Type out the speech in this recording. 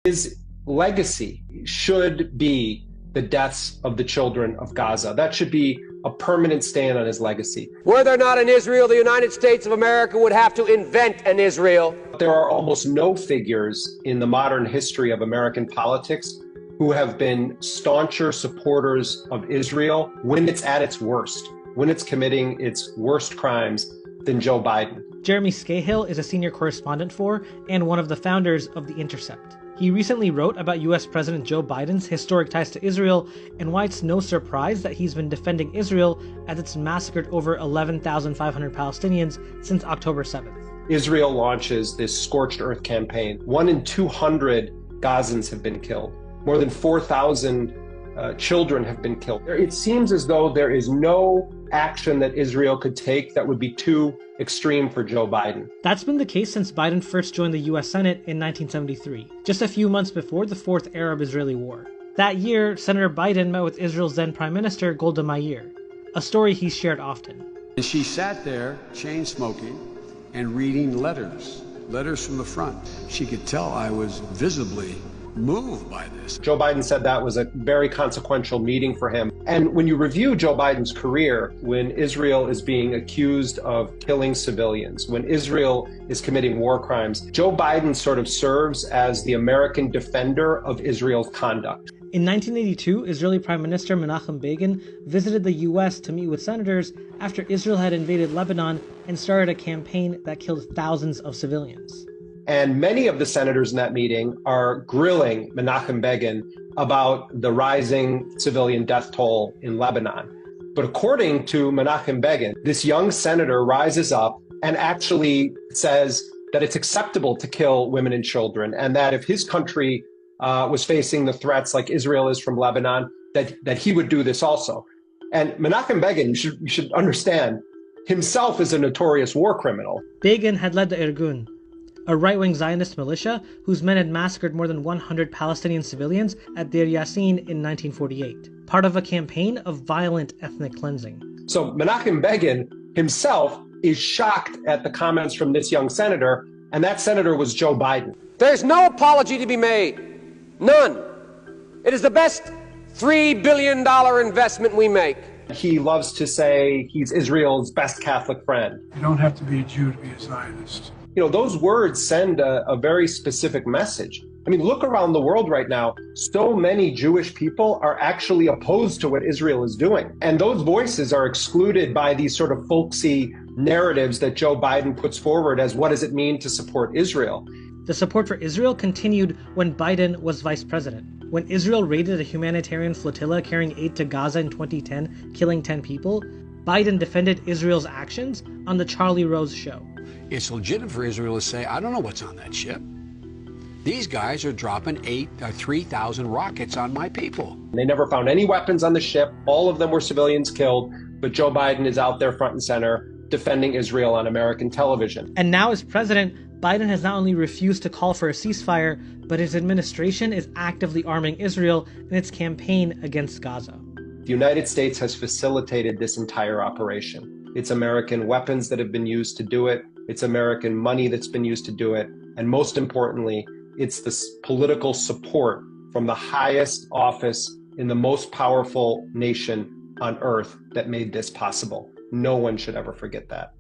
His legacy should be the deaths of the children of Gaza. That should be a permanent stain on his legacy. Were there not an Israel, the United States of America would have to invent an Israel. There are almost no figures in the modern history of American politics who have been stauncher supporters of Israel when it's at its worst, when it's committing its worst crimes, than Joe Biden. Jeremy Scahill is a senior correspondent for and one of the founders of The Intercept. He recently wrote about US President Joe Biden's historic ties to Israel and why it's no surprise that he's been defending Israel as it's massacred over 11,500 Palestinians since October 7th. Israel launches this scorched earth campaign. 1 in 200 Gazans have been killed. More than 4,000 children have been killed. It seems as though there is no action that Israel could take that would be too extreme for Joe Biden. That's been the case since Biden first joined the US Senate in 1973, just a few months before the Fourth Arab-Israeli War. That year, Senator Biden met with Israel's then Prime Minister Golda Meir, a story he's shared often. And she sat there, chain smoking, and reading letters from the front. She could tell I was visibly moved by this. Joe Biden said that was a very consequential meeting for him. And when you review Joe Biden's career, when Israel is being accused of killing civilians, when Israel is committing war crimes, Joe Biden sort of serves as the American defender of Israel's conduct. In 1982, Israeli Prime Minister Menachem Begin visited the US to meet with senators after Israel had invaded Lebanon and started a campaign that killed thousands of civilians. And many of the senators in that meeting are grilling Menachem Begin about the rising civilian death toll in Lebanon. But according to Menachem Begin, this young senator rises up and actually says that it's acceptable to kill women and children, and that if his country was facing the threats like Israel is from Lebanon, that he would do this also. And Menachem Begin, you should understand, himself is a notorious war criminal. Begin had led the Irgun, a right-wing Zionist militia whose men had massacred more than 100 Palestinian civilians at Deir Yassin in 1948, part of a campaign of violent ethnic cleansing. So Menachem Begin himself is shocked at the comments from this young senator, and that senator was Joe Biden. There's no apology to be made. None. It is the best $3 billion investment we make. He loves to say he's Israel's best Catholic friend. You don't have to be a Jew to be a Zionist. You know, those words send a very specific message. I mean, look around the world right now. So many Jewish people are actually opposed to what Israel is doing. And those voices are excluded by these sort of folksy narratives that Joe Biden puts forward as what does it mean to support Israel. The support for Israel continued when Biden was vice president. When Israel raided a humanitarian flotilla carrying aid to Gaza in 2010, killing 10 people, Biden defended Israel's actions on The Charlie Rose Show. It's legitimate for Israel to say, I don't know what's on that ship. These guys are dropping 3,000 rockets on my people. They never found any weapons on the ship. All of them were civilians killed, but Joe Biden is out there front and center defending Israel on American television. And now as president, Biden has not only refused to call for a ceasefire, but his administration is actively arming Israel in its campaign against Gaza. The United States has facilitated this entire operation. It's American weapons that have been used to do it. It's American money that's been used to do it. And most importantly, it's the political support from the highest office in the most powerful nation on earth that made this possible. No one should ever forget that.